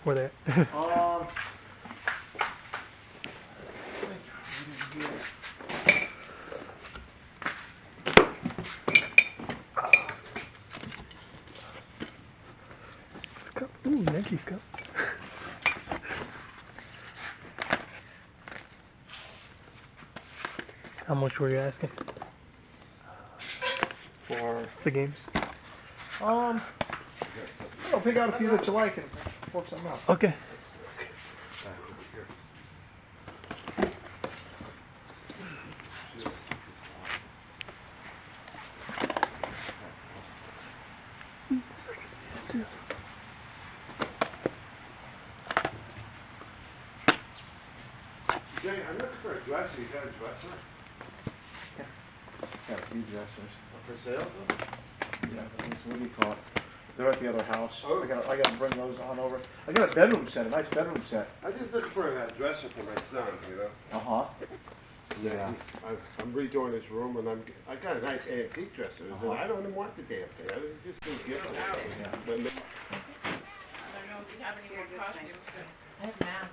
Where they? Cup. Ooh, Nancy's cup. How much were you asking? For the games? I'll pick out a few that you like and work something out. Okay. Jay, I'm looking for a dresser. You got a dresser? Got a few dressers. For sale? Yeah, what do you call it? They're at the other house. Oh. I gotta bring those on over. I got a bedroom set, a nice bedroom set. I just looking for a dresser for my son, you know? Yeah. I'm redoing his room, and I got a nice antique dresser, and I don't even want the damn thing. I just didn't get it. Yeah. But I don't know if you have any more costumes. I have masks.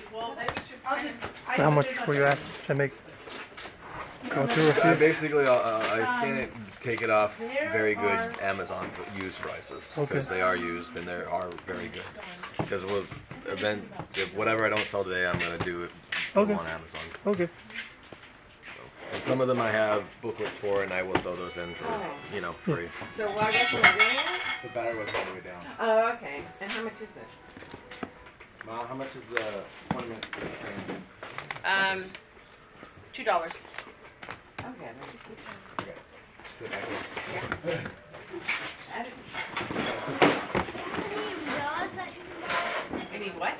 Well, maybe we should find So how much were you asking to make? Go through a few? Basically, I can't take it off very good Amazon used prices because they are used and they are very good. Because if whatever I don't sell today, I'm gonna do it on Amazon. Okay. So, and some of them I have booklets for, and I will throw those in for free. So I guess we're doing it? The battery was all the way down. Oh, okay. And how much is it? How much is the 20-minute? $2. Okay. Any what?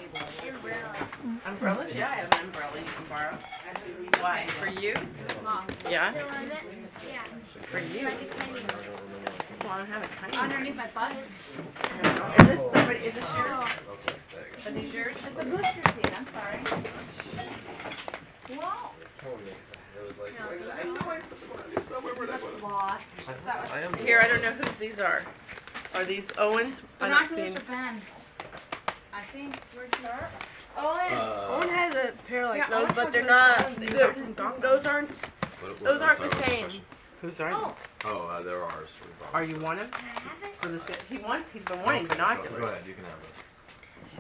Umbrellas? Yeah, I have an umbrella you can borrow. Why? For you? Yeah? For you? Well, I don't have a tiny one. Underneath my butt. Is this somebody, is this yours? Are these yours? It's a booster seat, I'm sorry. Whoa. Here, I don't know whose these are. Are these Owen's? I don't see Binoculars or Ben? I think, where's your? Owen. Owen has a pair like Yeah, those, Owen but has they're those. not. Those aren't. Those aren't the same. Whose are? Oh, they're ours. Are you one of? For the he's been wanting Go binoculars. ahead, you can have those.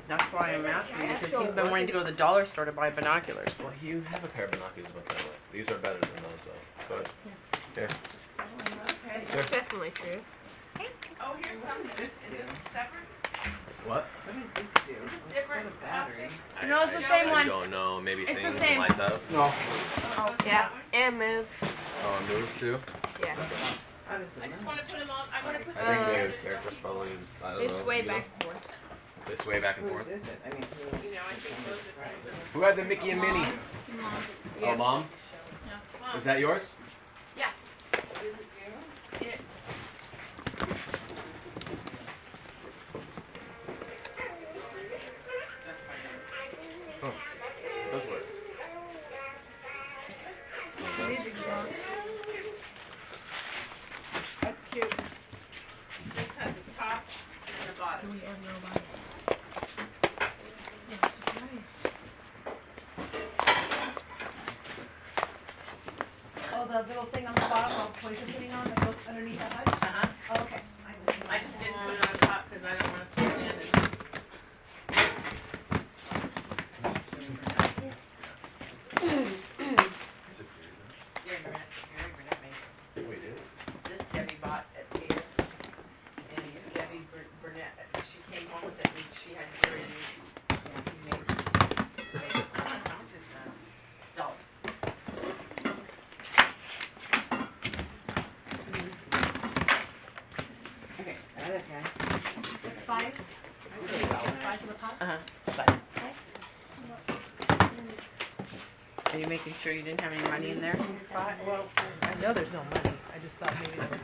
That's why I'm asking because he's been wanting to go to the dollar store to buy binoculars. Well, you have a pair of binoculars, but these are better than those, though. Go ahead. Here. Okay. Definitely true. Oh, here's something. Is it separate? What? What does this do? Different. No, it's the same one. I don't know. Maybe It's the things same. light up. No. Oh, Yeah, and move. Oh, it moves too? Yeah. I just want to put them on. I want to put I think they're just probably, I don't know. way back and forth. They sway back and forth. Who is it? I mean, You know, I think those are. Who had the Mickey and Minnie? Mom. Oh, Mom? Yeah. Is that yours? Yeah. Oh, those work. That's cute. This has the top and the bottom. Oh, the little thing on the bottom of what you're sitting on that goes underneath that hutch? Oh, okay. I just didn't put it on top because I don't want to put it in. This Debbie bought at Peter, and Debbie Burnett, she came home with it, and she had very made salt. okay. Okay. Five? Five to the pot? Are you making sure you didn't have any money in there? Well, I know there's no money. I just thought maybe there was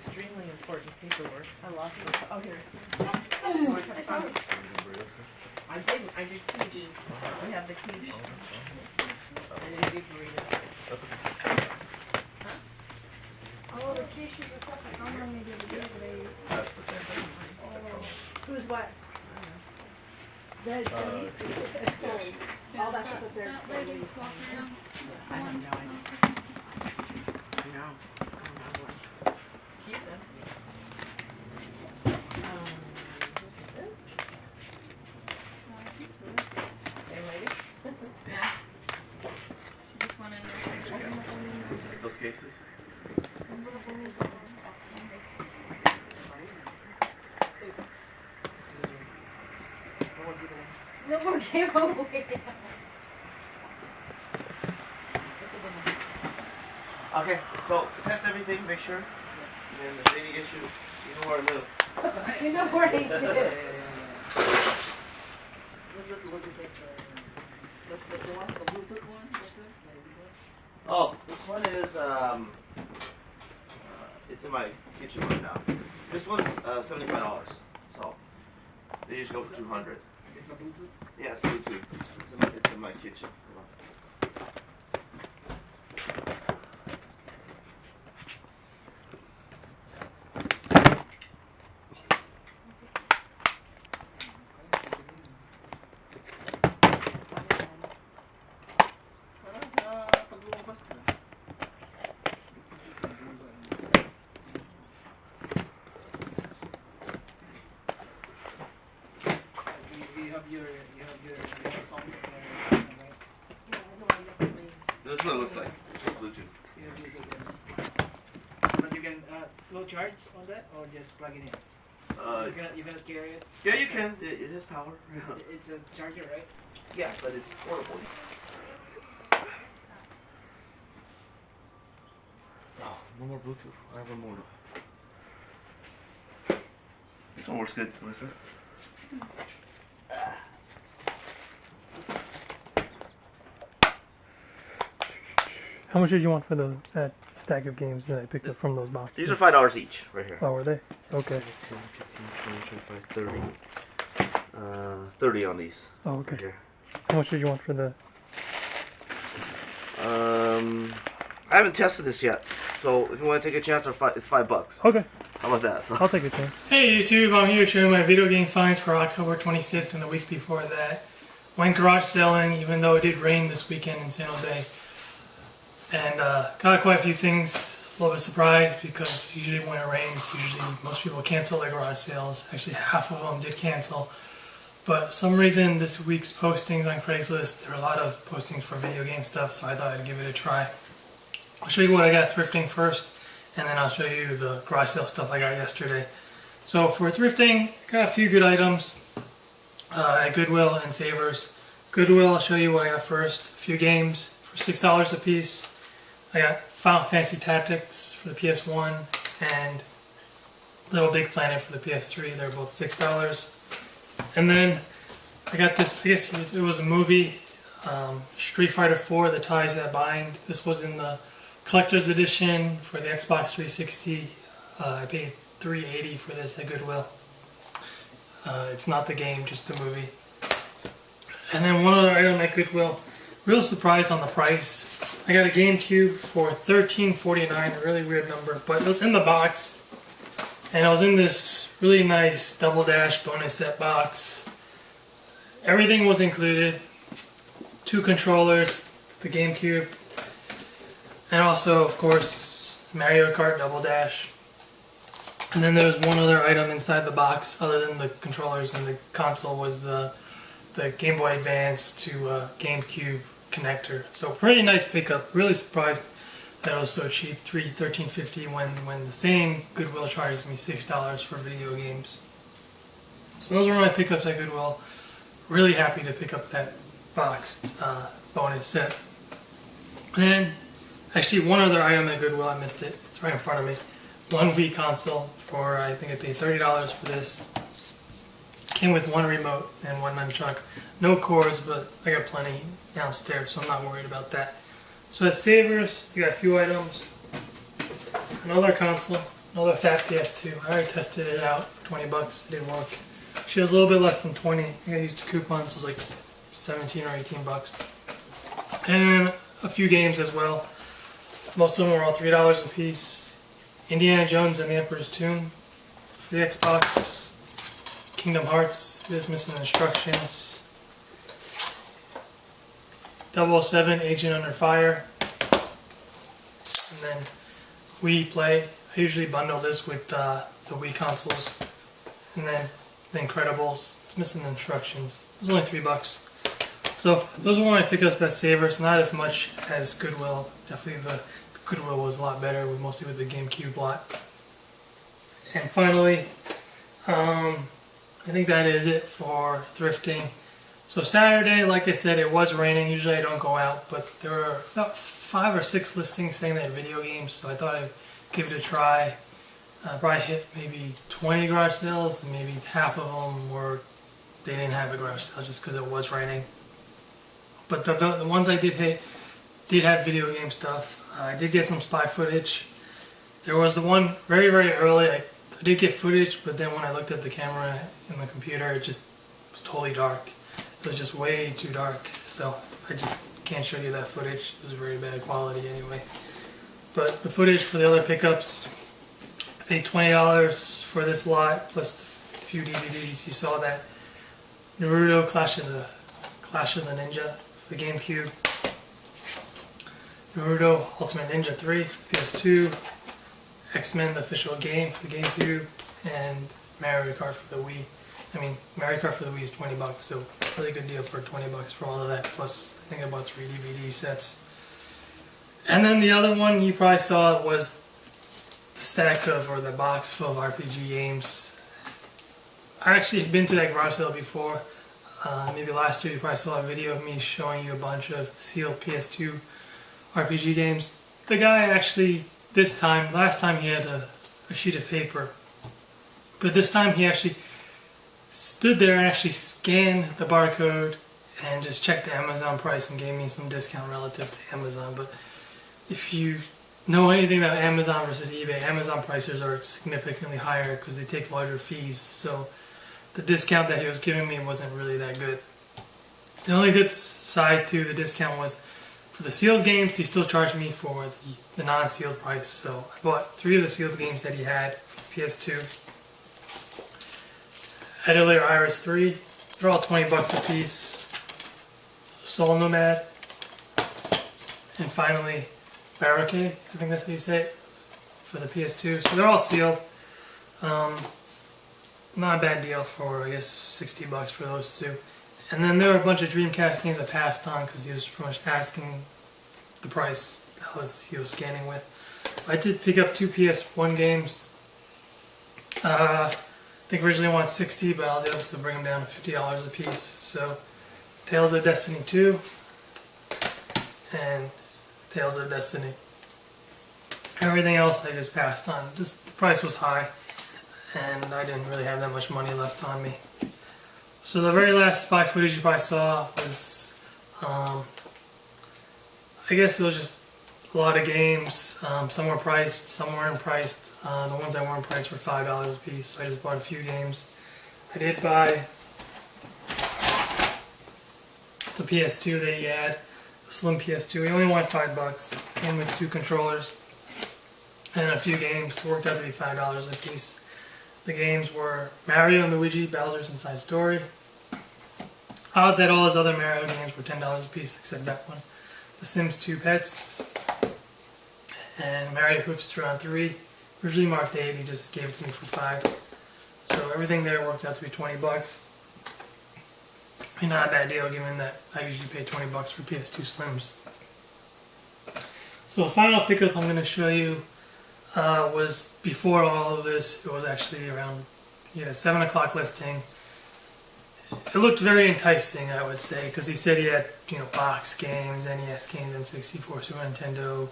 extremely important paperwork. I lost it. Oh, here. I didn't, I did quiche. We have the quiche. I didn't do burritos. Oh, the quiche is a separate. How long they did it? That's the same thing. Who's what? All that stuff up there. I have no idea. No. Keep them. Same lady? Those cases? No more giveaway. Okay, so test everything, make sure. And then if any issues, you know where I live. You know where he is. Oh, this one is it's in my kitchen right now. This one's $75. So they usually go for 200. It's a Bluetooth? Yeah, it's Bluetooth. It's in my kitchen. This is what it looks like. It's Bluetooth. But you can slow charge on that or just plug it in? You're gonna carry it? Yeah, you can. It has power. It's a charger, right? Yeah, but it's portable. Oh, no more Bluetooth. I have one more. This one works good, Melissa. How much did you want for that stack of games that I picked up from those boxes? These are $5 each, right here. Oh, were they? Okay. 10, 15, 20, 25, 30. 30 on these. Oh, okay. Right here. How much did you want for the... I haven't tested this yet, so if you want to take a chance, it's $5. Okay. How about that? So. I'll take a chance. Hey YouTube, I'm here showing my video game finds for October 25th and the week before that. Went garage selling, even though it did rain this weekend in San Jose. And got quite a few things, a little bit surprised because usually when it rains, most people cancel their garage sales. Actually, half of them did cancel. But for some reason, this week's postings on Craigslist, there are a lot of postings for video game stuff, so I thought I'd give it a try. I'll show you what I got thrifting first, and then I'll show you the garage sale stuff I got yesterday. So for thrifting, I got a few good items at Goodwill and Savers. Goodwill, I'll show you what I got first. A few games for $6 a piece. I got Final Fantasy Tactics for the PS1 and Little Big Planet for the PS3. They're both $6. And then I got this, I guess it was a movie, Street Fighter 4, The Ties That Bind. This was in the collector's edition for the Xbox 360. I paid $3.80 for this at Goodwill. It's not the game, just the movie. And then one other item at Goodwill, real surprised on the price. I got a GameCube for $13.49, a really weird number, but it was in the box. And it was in this really nice Double Dash bonus set box. Everything was included. 2 controllers, the GameCube, and also, of course, Mario Kart Double Dash. And then there was one other item inside the box, other than the controllers and the console, was the Game Boy Advance to GameCube connector. So pretty nice pickup. Really surprised that it was so cheap, $13.50 when the same Goodwill charges me $6 for video games. So those were my pickups at Goodwill. Really happy to pick up that boxed bonus set. Then, actually one other item at Goodwill, I missed it. It's right in front of me. One Wii console for, I think I paid $30 for this. Came with 1 remote and 1 nunchuck. No cords, but I got plenty downstairs, so I'm not worried about that. So at Savers, you got a few items. Another console, another fat PS2. I already tested it out for 20 bucks. It didn't work. She was a little bit less than 20. I think I used a coupon, so it was like 17 or 18 bucks. And then a few games as well. Most of them were all $3 a piece. Indiana Jones and the Emperor's Tomb for the Xbox. Kingdom Hearts, it is missing instructions. EP-71 Agent Under Fire. And then Wii Play. I usually bundle this with the Wii consoles. And then The Incredibles. It's missing the instructions. It was only $3. So those were one of my pickups, best savers. Not as much as Goodwill. Definitely the Goodwill was a lot better, mostly with the GameCube lot. And finally, I think that is it for thrifting. So Saturday, like I said, it was raining. Usually I don't go out, but there were about 5 or 6 listings saying they had video games, so I thought I'd give it a try. Probably hit maybe 20 garage sales, and maybe half of them were they didn't have a garage sale just because it was raining. But the ones I did hit did have video game stuff. I did get some spy footage. There was the one very, very early. I did get footage, but then when I looked at the camera in the computer, it just was totally dark. It was just way too dark, so I just can't show you that footage. It was very bad quality anyway. But the footage for the other pickups, I paid $20 for this lot, plus a few DVDs. You saw that Naruto Clash of the Ninja for the GameCube, Naruto Ultimate Ninja 3 for the PS2, X-Men the official game for the GameCube, and Mario Kart for the Wii. I mean, Mario Kart for the Wii is $20, so really good deal for $20 for all of that. Plus, I think I bought 3 DVD sets. And then the other one you probably saw was the stack of, or the box full of RPG games. I actually have been to that garage sale before. Maybe last year you probably saw a video of me showing you a bunch of sealed PS2 RPG games. The guy actually, last time he had a sheet of paper, but this time he actually stood there and actually scanned the barcode and just checked the Amazon price and gave me some discount relative to Amazon. But if you know anything about Amazon versus eBay, Amazon prices are significantly higher because they take larger fees. So the discount that he was giving me wasn't really that good. The only good side to the discount was for the sealed games, he still charged me for the non-sealed price. So I bought 3 of the sealed games that he had, PS2. Atelier Iris 3, they're all $20 a piece. Soul Nomad, and finally Barricade, I think that's how you say it, for the PS2. So they're all sealed. Not a bad deal for, I guess, $60 for those 2. And then there were a bunch of Dreamcast games I passed on because he was pretty much asking the price that he was scanning with. I did pick up 2 PS1 games. I think originally I wanted $60, but I was able to bring them down to $50 a piece. So Tales of Destiny 2 and Tales of Destiny. Everything else I just passed on. Just the price was high, and I didn't really have that much money left on me. So the very last spy footage you probably saw was, I guess it was just a lot of games. Some were priced, some weren't priced. The ones that weren't priced were $5 a piece, so I just bought a few games. I did buy the PS2 that he had, the Slim PS2. He only wanted $5. Came with 2 controllers and a few games. It worked out to be $5 a piece. The games were Mario and Luigi, Bowser's Inside Story. Odd that all his other Mario games were $10 a piece except that one. The Sims 2 Pets and Mario Hoops 3 on 3. Originally marked 8, he just gave it to me for 5. So everything there worked out to be $20. I mean, not a bad deal given that I usually pay $20 for PS2 Slims. So the final pickup I'm going to show you was before all of this. It was actually around 7 o'clock listing. It looked very enticing, I would say, because he said he had box games, NES games, N64, Super Nintendo,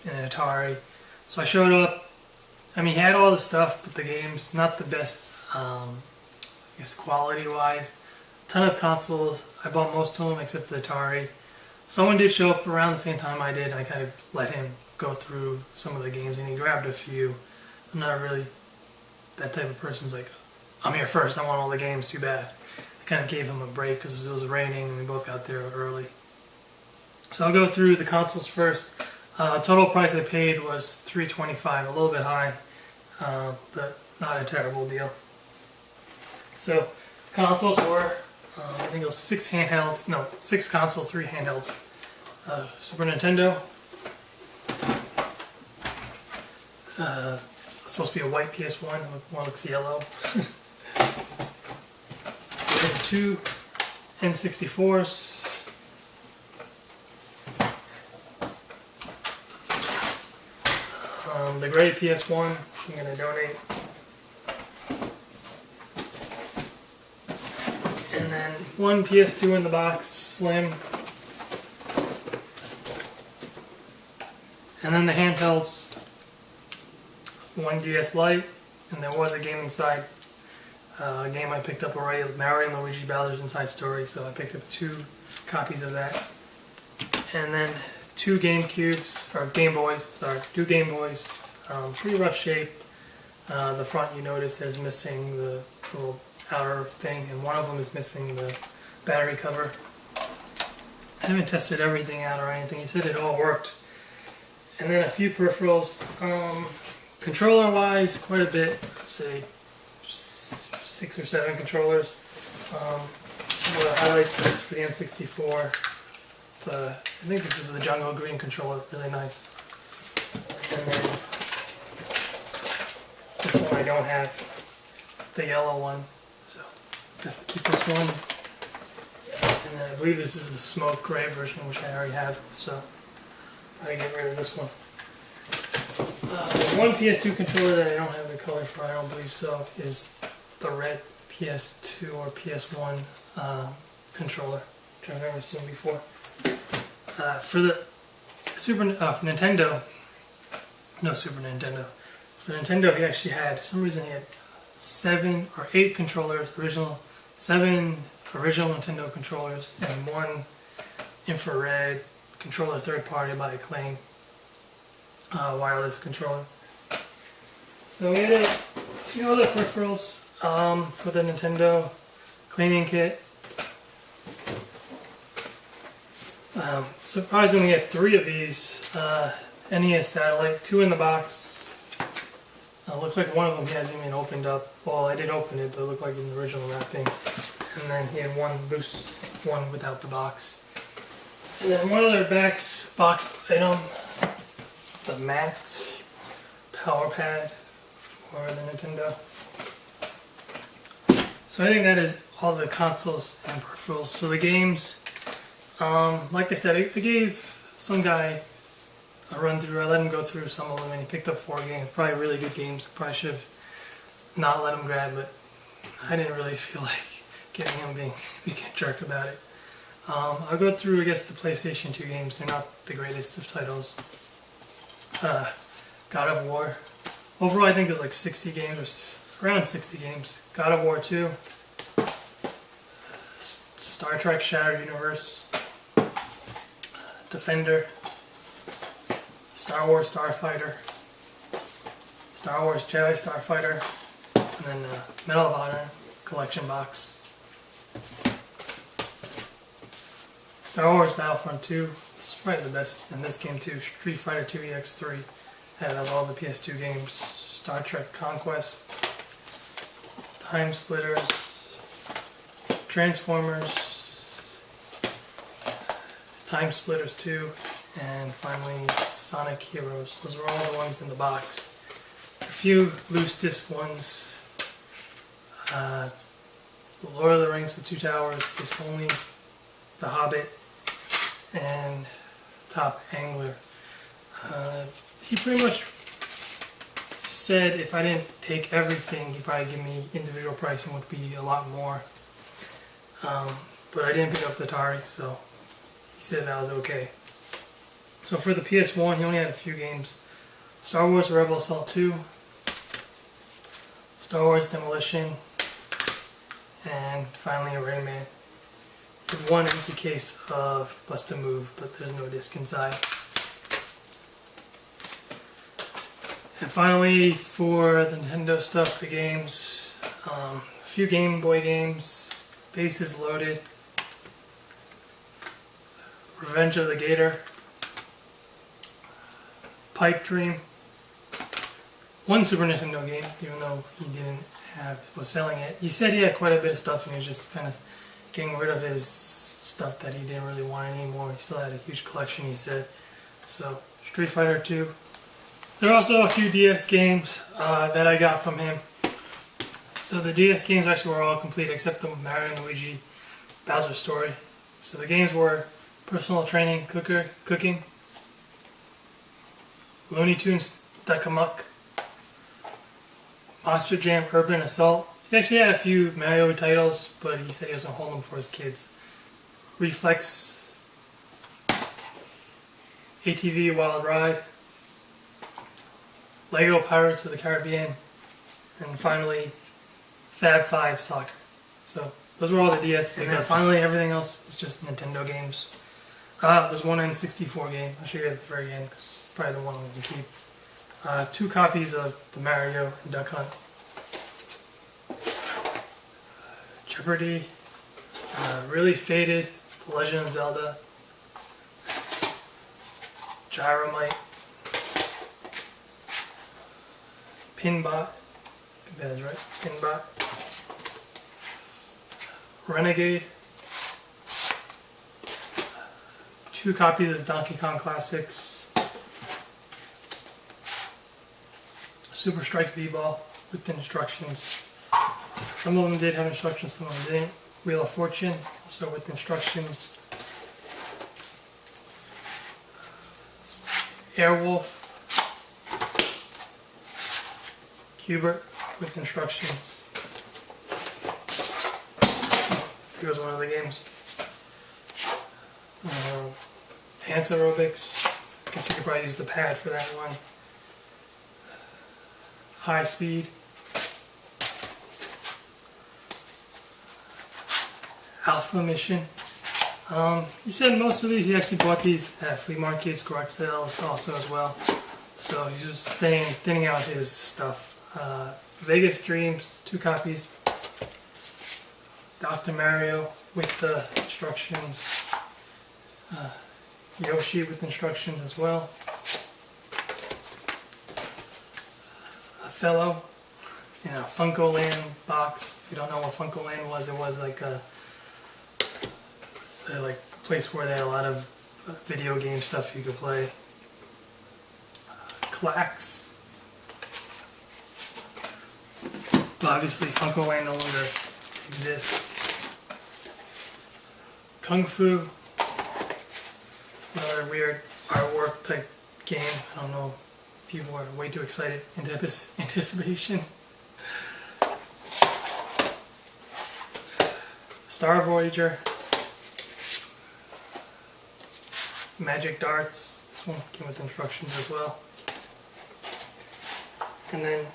and an Atari. So I showed up. I mean, he had all the stuff, but the games not the best, I guess quality-wise. A ton of consoles. I bought most of them except the Atari. Someone did show up around the same time I did. I kind of let him go through some of the games, and he grabbed a few. I'm not really that type of person who's like, I'm here first, I want all the games, too bad. I kind of gave him a break because it was raining and we both got there early. So I'll go through the consoles first. Total price I paid was $325, a little bit high, but not a terrible deal. So consoles were I think it was 6 handhelds, no, 6 consoles, 3 handhelds. Super Nintendo. It's supposed to be a white PS1, one looks yellow. We have 2 N64s. The gray PS1, I'm going to donate. And then 1 PS2 in the box, slim. And then the handhelds, 1 DS Lite, and there was a game inside. A game I picked up already, Mario and Luigi Bowser's Inside Story, so I picked up 2 copies of that. And then 2 GameCubes, or Game Boys, sorry, 2 Game Boys, pretty rough shape. The front, you notice, is missing the little outer thing, and one of them is missing the battery cover. I haven't tested everything out or anything. He said it all worked. And then a few peripherals. Controller-wise, quite a bit. Let's say 6 or 7 controllers. Some of the highlights for the N64. I think this is the Jungle Green controller, really nice. And then this one I don't have, the yellow one, so just keep this one. And then I believe this is the smoke gray version, which I already have, so I get rid of this one. The one PS2 controller that I don't have the color for, I don't believe so, is the red PS2 or PS1 controller, which I've never seen before. For the Nintendo, for Nintendo he actually had, for some reason he had 7 or 8 controllers, 7 original Nintendo controllers, and 1 infrared controller, third party by Acclaim, wireless controller. So we had a few other peripherals for the Nintendo cleaning kit. Surprisingly, we had 3 of these NES satellite, 2 in the box. Looks like one of them he hasn't even opened up. Well, I did open it, but it looked like in the original wrapping. And then he had 1 loose, 1 without the box. And then one other box item, the Matt Power Pad for the Nintendo. So I think that is all the consoles and peripherals. So the games, like I said, I gave some guy a run through. I let him go through some of them, and he picked up 4 games. Probably really good games. Probably should have not let him grab, but I didn't really feel like getting him being a jerk about it. I'll go through, I guess, the PlayStation 2 games. They're not the greatest of titles. God of War. Overall, I think there's like 60 games, or around 60 games. God of War 2. Star Trek Shattered Universe. Defender. Star Wars Starfighter. Star Wars Jedi Starfighter. And then Medal of Honor Collection Box. Star Wars Battlefront 2, it's probably the best in this game too. Street Fighter 2 EX3 out of all the PS2 games. Star Trek Conquest, Time Splitters, Transformers, Time Splitters 2, and finally Sonic Heroes. Those are all the ones in the box. A few loose disc ones. Lord of the Rings, The Two Towers, disc only. The Hobbit, and Top Angler. He pretty much said if I didn't take everything, he'd probably give me individual pricing would be a lot more. But I didn't pick up the Atari, so he said that was okay. So for the PS1, he only had a few games. Star Wars Rebel Assault 2, Star Wars Demolition, and finally a Rayman. One empty case of Bust a Move, but there's no disc inside. And finally, for the Nintendo stuff, the games, a few Game Boy games, Bases Loaded, Revenge of the Gator, Pipe Dream, one Super Nintendo game, even though he was selling it. He said he had quite a bit of stuff and he was just kind of getting rid of his stuff that he didn't really want anymore. He still had a huge collection, he said. So, Street Fighter 2. There are also a few DS games that I got from him. So the DS games actually were all complete except the Mario and Luigi Bowser Story. So the games were Personal Training Cooking, Looney Tunes Duck Amuck, Monster Jam Urban Assault. He actually had a few Mario titles, but he said he doesn't hold them for his kids. Reflex, ATV Wild Ride, Lego Pirates of the Caribbean, and finally Fab 5 Soccer. So those were all the DS games. Finally, everything else is just Nintendo games. There's one N64 game. I'll show you at the very end because it's probably the one I'm going to keep. 2 copies of the Mario and Duck Hunt. Jeopardy. Really Faded. The Legend of Zelda. Gyromite. Pinbot. I think that is right. Pinbot. Renegade. 2 copies of Donkey Kong Classics. Super Strike V-Ball with instructions. Some of them did have instructions, some of them didn't. Wheel of Fortune, also with instructions. Airwolf. Cubert with instructions. Here goes one of the games. Dance Aerobics. I guess you could probably use the pad for that one. High Speed. Alpha Mission. He said most of these, he actually bought these at flea markets, garage sales also as well. So he's just thinning out his stuff. Vegas Dreams, 2 copies. Dr. Mario with the instructions. Yoshi with instructions as well. Othello in a Funko Land box. If you don't know what Funko Land was, it was like a place where they had a lot of video game stuff you could play. Clax. But obviously Funko Land no longer exists. Kung Fu. Another weird artwork type game. I don't know. People are way too excited in anticipation. Star Voyager. Magic Darts. This one came with instructions as well. And then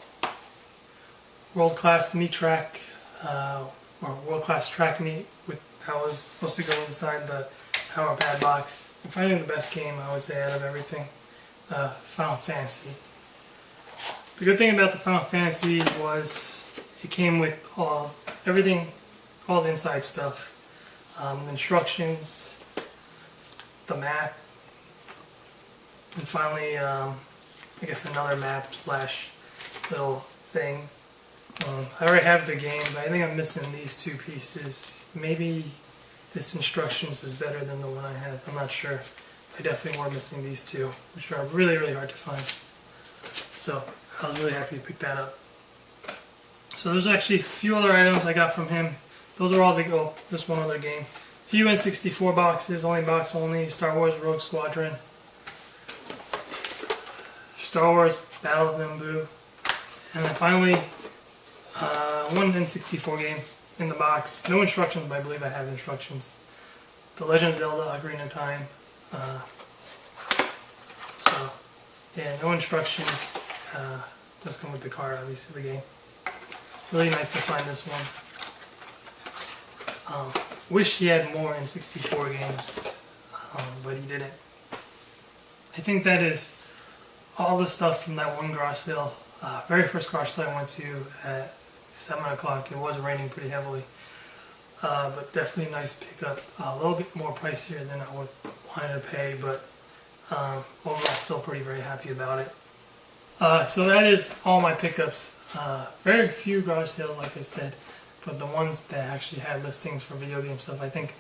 World Class Meat Track, or World Class Track Meet, with how it was supposed to go inside the Power Pad box. I'm finding the best game, I would say, out of everything. Final Fantasy. The good thing about the Final Fantasy was it came with everything, all the inside stuff. Instructions, the map, and finally, I guess another map slash little thing. I already have the game, but I think I'm missing these 2 pieces. Maybe this instructions is better than the one I have. I'm not sure. I definitely were missing these 2, which are really, really hard to find. So I was really happy to pick that up. So there's actually a few other items I got from him. Those are all there's one other game. Few N64 boxes, box only. Star Wars Rogue Squadron. Star Wars Battle of Naboo. And then finally, one N64 game in the box. No instructions, but I believe I have instructions. The Legend of Zelda Ocarina of Time. So, yeah, no instructions. Does come with the card, obviously, the game. Really nice to find this one. Wish he had more N64 games, but he didn't. I think that is all the stuff from that one garage sale. Very first garage sale I went to at 7 o'clock. It was raining pretty heavily, but definitely a nice pickup. A little bit more pricier than I wanted to pay, but overall still very happy about it. So that is all my pickups. Very few garage sales, like I said. but the ones that actually had listings for video game stuff, I think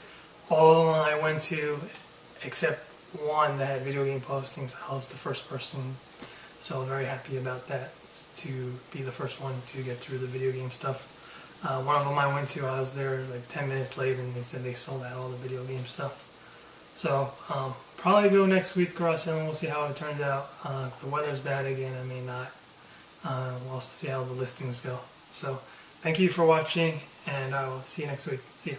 all of them I went to, except one that had video game postings, I was the first person. So very happy about that, to be the first one to get through the video game stuff. One of them I went to, I was there like 10 minutes late, and they said they sold out all the video game stuff. So probably go next week garage selling. We'll see how it turns out. If the weather's bad again, I may not. We'll also see how the listings go. So thank you for watching, and I will see you next week. See ya.